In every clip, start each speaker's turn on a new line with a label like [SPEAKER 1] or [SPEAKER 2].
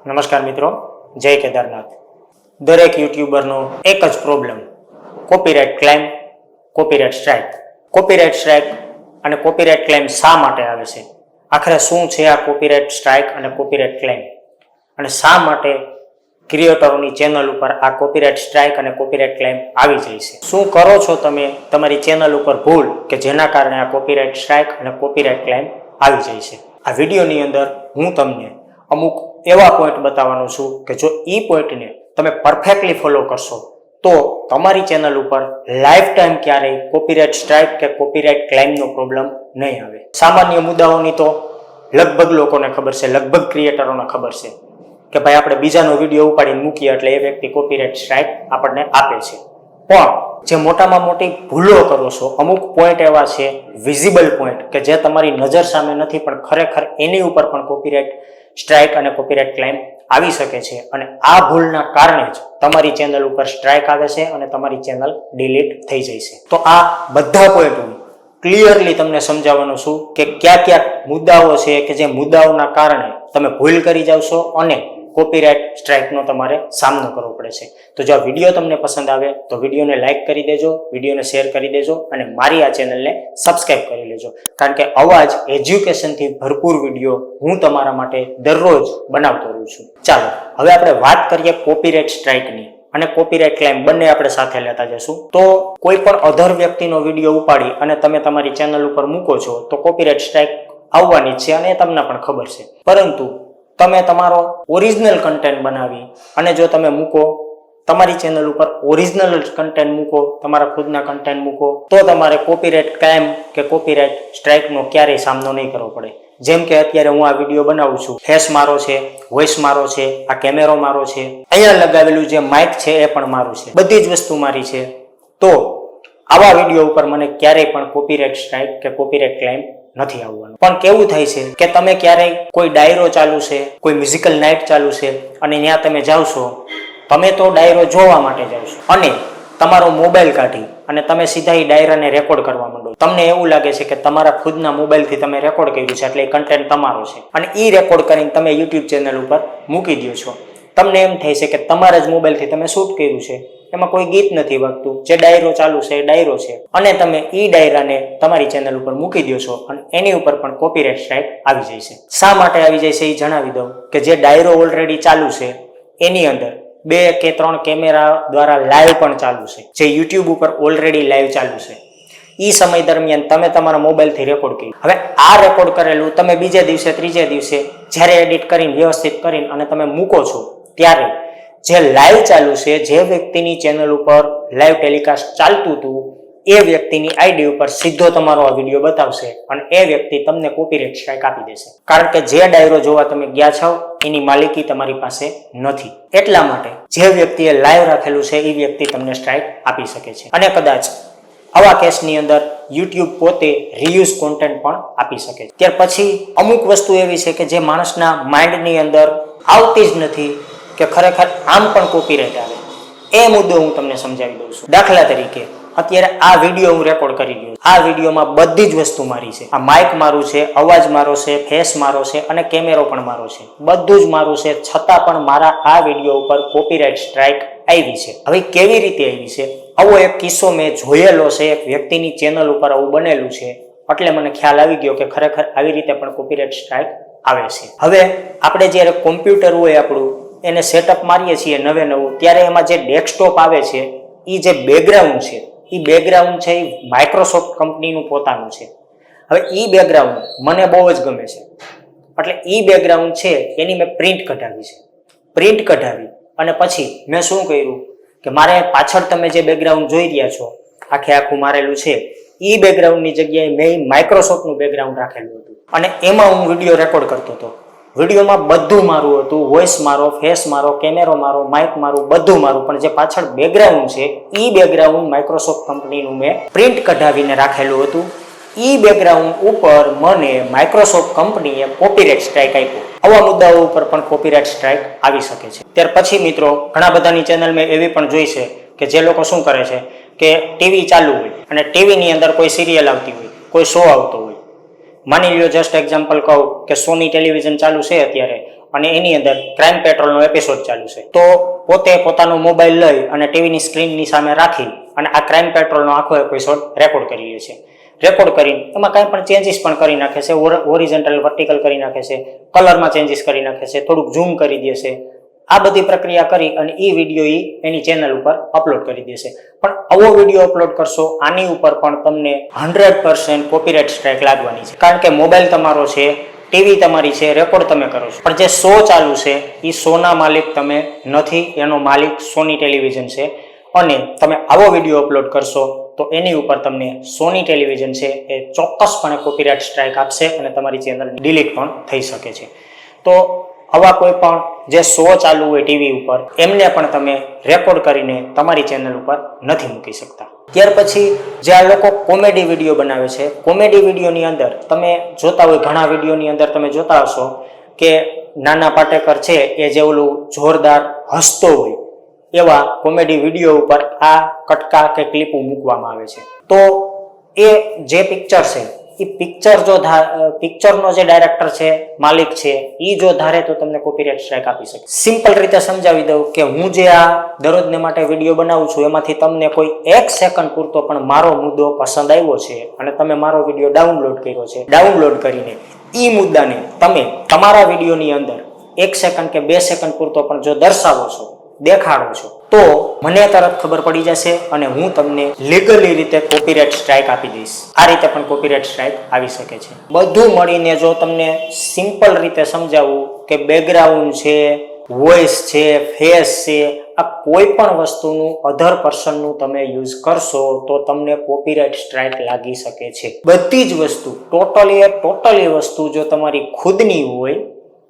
[SPEAKER 1] નમસ્કાર મિત્રો, જય કેદારનાથ. દરેક યુટ્યુબરનો એક જ problem, copyright claim, copyright strike. Copyright strike અને કોપીરાઇટ ક્લેમ શા માટે આવે છે? આખરે શું છે આ કોપીરાઇટ સ્ટ્રાઇક અને કોપીરાઇટ ક્લેમ? અને શા માટે ક્રિએટરોની ચેનલ ઉપર આ કોપીરાઇટ સ્ટ્રાઇક અને કોપીરાઇટ ક્લેમ આવી જાય છે? શું કરો છો તમે તમારી ચેનલ ઉપર ભૂલ કે જેના કારણે આ કોપીરાઇટ સ્ટ્રાઇક અને કોપીરાઇટ ક્લેમ આવી જાય છે? આ વિડીયોની અંદર હું તમને અમુક એવા પોઈન્ટ બતાવવાનો છું કે જો એ પોઈન્ટને તમે પરફેક્ટલી ફોલો કરશો તો તમારી ચેનલ ઉપર લાઈફ ટાઈમ ક્યારેય કોપીરાઇટ સ્ટ્રાઇક કે કોપીરાઇટ ક્લેમનો પ્રોબ્લેમ નહીં આવે. સામાન્ય મુદ્દાઓની તો લગભગ લોકોને ખબર છે, લગભગ ક્રિએટરોને ખબર છે કે ભાઈ આપણે બીજાનો વિડીયો ઉપાડીને મૂકીએ એટલે એ વ્યક્તિ કોપીરાઇટ સ્ટ્રાઇક આપણને આપે છે. પણ જે મોટામાં મોટી ભૂલો કરો છો, અમુક પોઈન્ટ એવા છે, વિઝિબલ પોઈન્ટ કે જે તમારી નજર સામે નથી પણ ખરેખર એની ઉપર પણ કોપીરાઇટ સ્ટ્રાઇક અને કોપીરાઇટ ક્લેમ આવી શકે છે. અને આ ભૂલના કારણે જ તમારી ચેનલ ઉપર સ્ટ્રાઇક આવે છે અને તમારી ચેનલ ડિલીટ થઈ જાય છે. તો આ બધા પોઈન્ટ હું ક્લિયરલી તમને સમજાવવાનો છું કે કયા કયા મુદ્દાઓ છે કે જે મુદ્દાઓના કારણે તમે ભૂલ કરી જાવ છો અને કોપીરાઇટ સ્ટ્રાઇકનો તમારે સામનો કરવો પડે છે. તો જો આ વિડીયો તમને પસંદ આવે તો વિડીયોને લાઇક કરી દેજો, વિડીયોને શેર કરી દેજો અને મારી આ ચેનલને સબસ્ક્રાઇબ કરી લેજો, કારણ કે આવા જ એજ્યુકેશનથી ભરપૂર વિડીયો હું તમારા માટે દરરોજ બનાવતો રહું છું. ચાલો હવે આપણે વાત કરીએ કોપીરાઇટ સ્ટ્રાઇકની અને કોપીરાઇટ ક્લેમ બંને આપણે સાથે લેતા જશું. તો કોઈ પણ અધર વ્યક્તિનો વિડીયો ઉપાડી અને તમે તમારી ચેનલ ઉપર મૂકો છો તો કોપીરાઇટ સ્ટ્રાઇક આવવાની જ છે અને એ તમને પણ ખબર છે. પરંતુ તમે તમારો ઓરિજિનલ કન્ટેન્ટ બનાવી અને જો તમે મૂકો, તમારી ચેનલ ઉપર ઓરિજિનલ કન્ટેન્ટ મૂકો, તમારા ખુદના કન્ટેન્ટ મૂકો, તો તમારે કોપીરાઇટ ક્લેમ કે કોપીરાઇટ સ્ટ્રાઇકનો ક્યારેય સામનો નહીં કરવો પડે. જેમ કે અત્યારે હું આ વિડીયો બનાવું છું, ફેસ મારો છે, વોઇસ મારો છે, આ કેમેરો મારો છે, અહીંયા લગાવેલું જે માઇક છે એ પણ મારું છે, બધી જ વસ્તુ મારી છે. તો આવા વિડીયો ઉપર મને ક્યારેય પણ કોપીરાઇટ સ્ટ્રાઇક કે કોપીરાઇટ ક્લેમ નથી આવવાનું. પણ કેવું થાય છે કે તમે ક્યારેય કોઈ ડાયરો ચાલુ છે, કોઈ મ્યુઝિકલ નાઇટ ચાલુ છે અને ત્યાં તમે જાઓ છો, તમે તો ડાયરો જોવા માટે જાઓ છો અને તમારો મોબાઈલ કાઢી અને તમે સીધા એ ડાયરાને રેકોર્ડ કરવા માંડો. તમને એવું લાગે છે કે તમારા ખુદના મોબાઈલથી તમે રેકોર્ડ કર્યું છે એટલે એ કન્ટેન્ટ તમારો છે અને એ રેકોર્ડ કરીને તમે યુટ્યુબ ચેનલ ઉપર મૂકી દો છો. તમને એમ થાય છે કે તમારા જ મોબાઈલથી તમે શૂટ કર્યું છે, એમાં કોઈ ગીત નથી વાગતું, જે ડાયરો ચાલુ છે એ ડાયરો છે અને તમે એ ડાયરાને તમારી ચેનલ ઉપર મૂકી દો છો અને એની ઉપર પણ કોપીરાઇટ સ્ટ્રાઇક આવી જાય છે. શા માટે આવી જાય છે એ જણાવી દઉં કે જે ડાયરો ઓલરેડી ચાલુ છે એની અંદર 2 કે 3 કેમેરા દ્વારા લાઈવ પણ ચાલુ છે, જે યુટ્યુબ ઉપર ઓલરેડી લાઈવ ચાલુ છે. એ સમય દરમિયાન તમે તમારા મોબાઈલથી રેકોર્ડ કર્યું. હવે આ રેકોર્ડ કરેલું તમે બીજા દિવસે, ત્રીજા દિવસે જ્યારે એડિટ કરીને વ્યવસ્થિત કરીને અને તમે મૂકો છો ત્યારે જે લાઈવ ચાલુ છે, જે વ્યક્તિની ચેનલ ઉપર લાઈવ ટેલિકાસ્ટ ચાલતું હતું એ વ્યક્તિની આઈડી ઉપર સીધો તમારો આ વિડીયો બતાવશે અને એ વ્યક્તિ તમને કોપીરાઇટ સ્ટ્રાઇક આપી દેશે, કારણ કે જે ડાયરો જોવા તમે ગયા છો એની માલિકી તમારી પાસે નથી. એટલા માટે જે વ્યક્તિએ લાઈવ રાખેલું છે એ વ્યક્તિ તમને સ્ટ્રાઇક આપી શકે છે. અને કદાચ આવા કેસની અંદર યુટ્યુબ પોતે રીયુઝ કોન્ટેન્ટ પણ આપી શકે છે. ત્યાર પછી અમુક વસ્તુ એવી છે કે જે માણસના માઇન્ડની અંદર આવતી જ નથી કે ખરેખર આમ પણ કોપીરાઇટ આવે. એ મુદ્દો હું તમને સમજાવી દઉં છું. દાખલા તરીકે અત્યારે આ વિડીયો હું રેકોર્ડ કરી રહ્યો છું. આ વિડીયોમાં બધી જ વસ્તુ મારી છે. આ માઇક મારું છે, અવાજ મારો છે, ફેસ મારો છે અને કેમેરો પણ મારો છે, બધું જ મારું છે. છતાં પણ મારા આ વિડીયો ઉપર કોપીરાઇટ સ્ટ્રાઇક આવી છે. હવે કેવી રીતે આવી છે? આવો એક કિસ્સો મેં જોયેલો છે, એક વ્યક્તિની ચેનલ ઉપર આવું બનેલું છે, એટલે મને ખ્યાલ આવી ગયો કે ખરેખર આવી રીતે પણ કોપીરાઇટ સ્ટ્રાઇક આવે છે. હવે આપણે જ્યારે કોમ્પ્યુટર હોય આપણું, એને સેટઅપ મારીએ છીએ નવું, ત્યારે એમાં જે ડેસ્કટોપ આવે છે, એ જે બેકગ્રાઉન્ડ છે, એ બેકગ્રાઉન્ડ છે એ માઇક્રોસોફ્ટ કંપનીનું પોતાનું છે. હવે એ બેકગ્રાઉન્ડ મને બહુ જ ગમે છે, એટલે એ બેકગ્રાઉન્ડ છે એની મેં પ્રિન્ટ કઢાવી છે. પ્રિન્ટ કઢાવી અને પછી મેં શું કર્યું કે મારે પાછળ તમે જે બેકગ્રાઉન્ડ જોઈ રહ્યા છો આખે આખું મારેલું છે, એ બેકગ્રાઉન્ડની જગ્યાએ મેં માઇક્રોસોફ્ટનું બેકગ્રાઉન્ડ રાખેલું હતું અને એમાં હું વિડીયો રેકોર્ડ કરતો હતો. વિડીયોમાં બધું મારું હતું, વોઇસ મારો, ફેસ મારો, કેમેરો મારો, માઇક મારું, બધું મારું. પણ જે પાછળ બેકગ્રાઉન્ડ છે એ બેકગ્રાઉન્ડ માઇક્રોસોફ્ટ કંપનીનું મેં પ્રિન્ટ કઢાવીને રાખેલું હતું. એ બેકગ્રાઉન્ડ ઉપર મને માઇક્રોસોફ્ટ કંપનીએ કોપીરાઇટ સ્ટ્રાઇક આપ્યો. આવા મુદ્દાઓ ઉપર પણ કોપીરાઇટ સ્ટ્રાઇક આવી શકે છે. ત્યાર પછી મિત્રો ઘણા બધાની ચેનલ મેં એવી પણ જોઈ છે કે જે લોકો શું કરે છે કે ટીવી ચાલુ હોય અને ટીવીની અંદર કોઈ સિરિયલ આવતી હોય, કોઈ શો આવતો હોય. માની લ્યો, જસ્ટ એક્ઝામ્પલ કહું કે સોની ટેલિવિઝન ચાલુ છે અત્યારે અને એની અંદર ક્રાઇમ પેટ્રોલનો એપિસોડ ચાલુ છે, તો પોતે પોતાનો મોબાઈલ લઈ અને ટીવીની સ્ક્રીનની સામે રાખી અને આ ક્રાઇમ પેટ્રોલનો આખો એપિસોડ રેકોર્ડ કરી લે છે. રેકોર્ડ કરીને એમાં કાંઈ પણ ચેન્જીસ પણ કરી નાખે છે, ઓરિજિનલ વર્ટિકલ કરી નાખે છે, કલરમાં ચેન્જીસ કરી નાખે છે, થોડુંક ઝૂમ કરી દે છે. આ બધી પ્રક્રિયા કરી અને એ વિડીયો એની ચેનલ ઉપર અપલોડ કરી દેશે. પણ આવો વિડીયો અપલોડ કરશો, આની ઉપર પણ તમને 100% કોપીરાઇટ સ્ટ્રાઇક લાગવાની છે, કારણ કે મોબાઈલ તમારો છે, ટીવી તમારી છે, રેકોર્ડ તમે કરો છો, પણ જે શો ચાલુ છે એ શોના માલિક તમે નથી, એનો માલિક સોની ટેલિવિઝન છે. અને તમે આવો વિડીયો અપલોડ કરશો તો એની ઉપર તમને સોની ટેલિવિઝન છે એ ચોક્કસપણે કોપીરાઇટ સ્ટ્રાઇક આપશે અને તમારી ચેનલ ડિલીટ પણ થઈ શકે છે. તો આવા કોઈ પણ જે શો ચાલુ હોય ટીવી ઉપર, એમને પણ તમે રેકોર્ડ કરીને તમારી ચેનલ ઉપર નથી મૂકી શકતા. ત્યાર પછી જે આ લોકો કોમેડી વિડીયો બનાવે છે, કોમેડી વિડીયોની અંદર તમે જોતા હોય, ઘણા વિડીયોની અંદર તમે જોતા હશો કે નાના પાટેકર છે એ જે ઓલું જોરદાર હસતો હોય એવા કોમેડી વિડીયો ઉપર આ કટકા કે ક્લિપો મૂકવામાં આવે છે. તો એ જે પિક્ચર છે એ પિક્ચરનો જે ડાયરેક્ટર છે, માલિક છે, એ જો ધારે તો તમને કોપીરાઇટ સ્ટ્રાઇક આપી શકે. સિમ્પલ રીતે સમજાવી દઉં કે હું જે આ દરરોજને માટે વિડીયો બનાવું છું એમાંથી તમને કોઈ 1 સેકન્ડ પૂરતો પણ મારો મુદ્દો પસંદ આવ્યો છે અને તમે મારો વિડીયો ડાઉનલોડ કર્યો છે, ડાઉનલોડ કરીને એ મુદ્દાને તમે તમારા વિડીયોની અંદર 1 સેકન્ડ કે 2 સેકન્ડ પૂરતો પણ જો દર્શાવો છો, દેખાડો છો, તો મને તરત ખબર પડી જશે અને હું તમને લીગલી રીતે કોપીરાઇટ સ્ટ્રાઇક આપી દઈશ. આ રીતે પણ કોપીરાઇટ સ્ટ્રાઇક આવી શકે છે. બધું મળીને જો તમને સિમ્પલ રીતે સમજાવું કે બેકગ્રાઉન્ડ છે, વોઇસ છે, ફેસ છે, આ કોઈ પણ વસ્તુનું અધર પર્સનનું તમે યુઝ કરશો તો તમને કોપીરાઇટ સ્ટ્રાઇક લાગી શકે છે. બધી જ વસ્તુ ટોટલી વસ્તુ જો તમારી ખુદની હોય,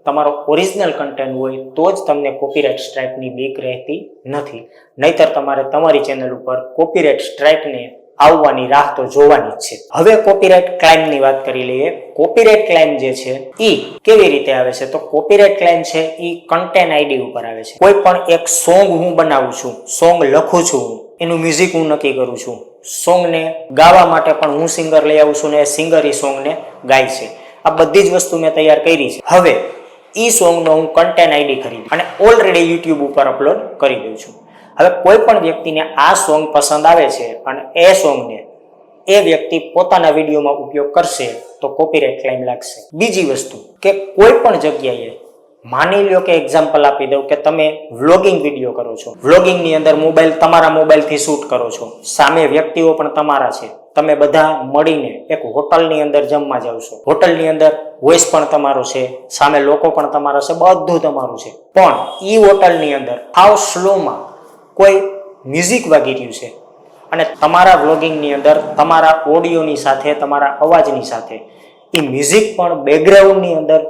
[SPEAKER 1] તમારો ઓરિજિનલ કન્ટેન્ટ હોય, તો જ તમને કોપીરાઇટ સ્ટ્રાઇકની બીક રહેતી નથી. નહીતર તમારે તમારી ચેનલ ઉપર કોપીરાઇટ સ્ટ્રાઇકને આવવાની રાહ તો જોવાની જ છે. હવે કોપીરાઇટ ક્લાઇમની વાત કરી લઈએ. કોપીરાઇટ ક્લાઇમ જે છે એ કેવી રીતે આવે છે? તો કોપીરાઇટ ક્લાઇમ છે એ કન્ટેન્ટ આઈડી ઉપર આવે છે. કોઈ પણ એક સોંગ હું બનાવું છું, સોંગ લખું છું, એનું મ્યુઝિક હું નક્કી કરું છું, સોંગને ગાવા માટે પણ હું સિંગર લઈ આવું છું ને એ સિંગર એ સોંગને ગાય છે. આ બધી જ વસ્તુ મેં તૈયાર કરી છે. હવે ઈ સોંગનો હું કન્ટેન્ટ આઈડી ખરીદી અને ઓલરેડી યુટ્યુબ ઉપર અપલોડ કરી દઉં છું. હવે કોઈ પણ વ્યક્તિને આ સોંગ પસંદ આવે છે અને એ સોંગને એ વ્યક્તિ પોતાના વિડીયોમાં ઉપયોગ કરશે તો કોપીરાઇટ ક્લેમ લાગશે. બીજી વસ્તુ કે કોઈ પણ જગ્યાએ, માની લ્યો કે એક્ઝામ્પલ આપી દઉં કે તમે વ્લોગિંગ વિડીયો કરો છો, વ્લોગિંગની અંદર તમારા મોબાઈલથી શૂટ કરો છો, સામે વ્યક્તિઓ પણ તમારા છે, તમે બધા મળીને એક હોટલની અંદર જમવા જાવ છો, હોટલની અંદર વોઇસ પણ તમારો છે, સામે લોકો પણ તમારા છે, બધું તમારું છે, પણ ઈ હોટલની અંદર આવ સ્લોમાં કોઈ મ્યુઝિક વાગી રહ્યું છે અને તમારા વ્લોગિંગની અંદર તમારા ઓડિયોની સાથે, તમારા અવાજની સાથે એ મ્યુઝિક પણ બેકગ્રાઉન્ડની અંદર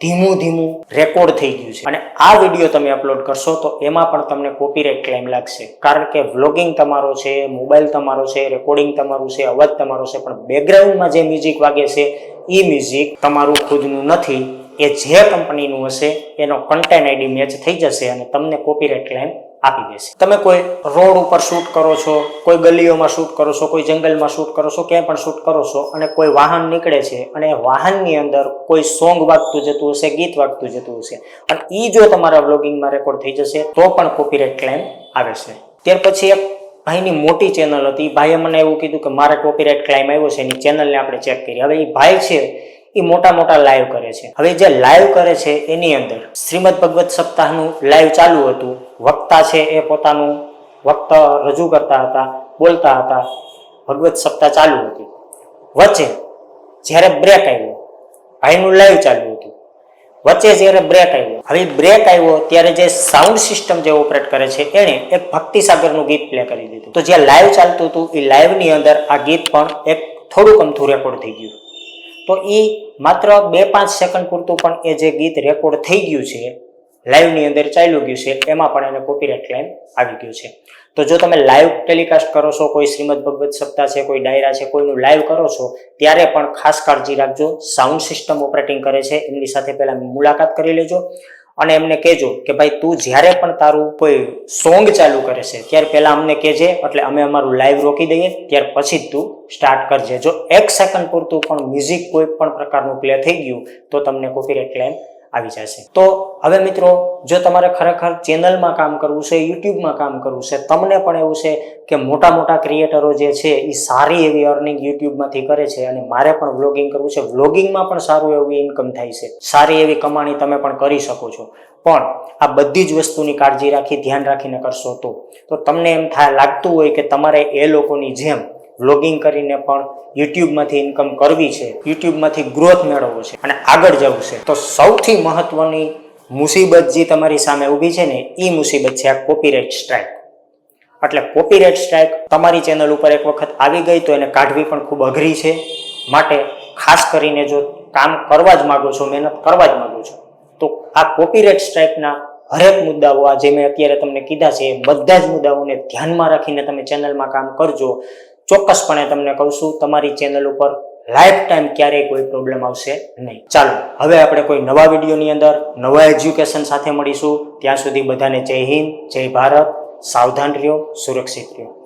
[SPEAKER 1] ધીમું રેકોર્ડ થઈ ગયું છે અને આ વિડીયો તમે અપલોડ કરશો તો એમાં પણ તમને કોપીરાઇટ ક્લેમ લાગશે. કારણ કે વ્લોગિંગ તમારો છે, મોબાઈલ તમારો છે, રેકોર્ડિંગ તમારું છે, અવાજ તમારો છે, પણ બેકગ્રાઉન્ડમાં જે મ્યુઝિક વાગે છે એ મ્યુઝિક તમારું ખુદનું નથી. એ જે કંપનીનું હશે એનો કન્ટેન્ટ આઈડી મેચ થઈ જશે અને તમને કોપીરાઇટ ક્લેમ આપી દેશે. તમે કોઈ રોડ ઉપર શૂટ કરો છો, કોઈ ગલીઓમાં શૂટ કરો છો, કોઈ જંગલમાં શૂટ કરો છો, ક્યાંય પણ શૂટ કરો છો અને કોઈ વાહન નીકળે છે અને વાહનની અંદર કોઈ સોંગ વાગતું જતું હશે, ગીત વાગતું જતું હશે અને ઈ જો તમારા વ્લોગિંગમાં રેકોર્ડ થઈ જશે તો પણ કોપીરાઇટ ક્લેમ આવે છે. ત્યાર પછી એક ભાઈની મોટી ચેનલ હતી. ભાઈએ મને એવું કીધું કે મારે કોપીરાઇટ ક્લેમ આવ્યો છે, એની ચેનલને આપણે ચેક કરી. હવે એ ભાઈ છે એ મોટા લાઈવ કરે છે. હવે જે લાઈવ કરે છે એની અંદર શ્રીમદ ભગવત સપ્તાહનું લાઈવ ચાલુ હતું. વક્તા છે એ પોતાનું વક્તા રજૂ કરતા હતા, બોલતા હતા, ભગવત સપ્તાહ ચાલુ હતી. વચ્ચે જ્યારે બ્રેક આવ્યો, ભાઈનું લાઈવ ચાલુ હતું, વચ્ચે જ્યારે બ્રેક આવ્યો, હવે બ્રેક આવ્યો ત્યારે જે સાઉન્ડ સિસ્ટમ જે ઓપરેટ કરે છે એણે એક ભક્તિ સાગરનું ગીત પ્લે કરી દીધું. તો જે લાઈવ ચાલતું હતું એ લાઈવની અંદર આ ગીત પણ એક થોડુંક અમથું રેકોર્ડ થઈ ગયું. તો એ માત્ર 2-5 સેકન્ડ પૂરતું પણ એ જે ગીત રેકોર્ડ થઈ ગયું છે, લાઈવની અંદર ચાલ્યું ગયું છે, એમાં પણ એને કોપીરાઇટ ક્લેમ આવી ગયું છે. તો જો તમે લાઈવ ટેલિકાસ્ટ કરો છો, કોઈ શ્રીમદ ભગવત સપ્તાહ છે, કોઈ ડાયરા છે, કોઈનું લાઈવ કરો છો, ત્યારે પણ ખાસ કાળજી રાખજો. સાઉન્ડ સિસ્ટમ ઓપરેટિંગ કરે છે એમની સાથે પહેલા મુલાકાત કરી લેજો અને એમને કહેજો કે ભાઈ તું જ્યારે પણ તારું કોઈ સોંગ ચાલુ કરે છે ત્યારે પહેલા અમને કહેજે, એટલે અમે અમારું લાઈવ રોકી દઈએ, ત્યાર પછી જ તું સ્ટાર્ટ કરજે. જો 1 સેકન્ડ પૂરતું પણ મ્યુઝિક કોઈ પણ પ્રકારનું પ્લે થઈ ગયું તો તમને કોપીરાઇટ ક્લેમ આવી જશે. તો હવે મિત્રો, જો તમારે ખરેખર ચેનલમાં કામ કરવું છે, યુટ્યુબમાં કામ કરવું છે, તમને પણ એવું છે કે મોટા મોટા ક્રિએટરો જે છે એ સારી એવી અર્નિંગ યુટ્યુબમાંથી કરે છે અને મારે પણ વ્લોગિંગ કરવું છે, વ્લોગિંગમાં પણ સારું એવું ઇન્કમ થાય છે, સારી એવી કમાણી તમે પણ કરી શકો છો, પણ આ બધી જ વસ્તુની કાળજી રાખી ધ્યાન રાખીને કરશો તો તમને એમ થાય લાગતું હોય કે તમારે એ લોકોની જેમ વ્લોગિંગ કરીને પણ યુટ્યુબમાંથી ઇન્કમ કરવી છે, યુટ્યુબમાંથી ગ્રોથ મેળવવો છે અને આગળ જવું છે, તો સૌથી મહત્વની મુસીબત જે તમારી સામે ઊભી છે ને એ મુસીબત છે આ કોપીરાઇટ સ્ટ્રાઇક. એટલે કોપીરાઇટ સ્ટ્રાઇક તમારી ચેનલ ઉપર એક વખત આવી ગઈ તો એને કાઢવી પણ ખૂબ અઘરી છે. માટે ખાસ કરીને જો કામ કરવા જ માગો છો, મહેનત કરવા જ માગો છો, તો આ કોપીરાઇટ સ્ટ્રાઇકના હરેક મુદ્દાઓ આ જે મેં અત્યારે તમને કીધા છે એ બધા જ મુદ્દાઓને ધ્યાનમાં રાખીને તમે ચેનલમાં કામ કરજો. ચોક્કસપણે તમને કહું છું, તમારી ચેનલ ઉપર લાઈફ ટાઈમ ક્યારેય કોઈ પ્રોબ્લેમ આવશે નહીં. ચાલો હવે આપણે કોઈ નવા વિડીયોની અંદર નવા એજ્યુકેશન સાથે મળીશું. ત્યાં સુધી બધાને જય હિન્દ, જય ભારત. સાવધાન રહ્યો, સુરક્ષિત રહ્યો.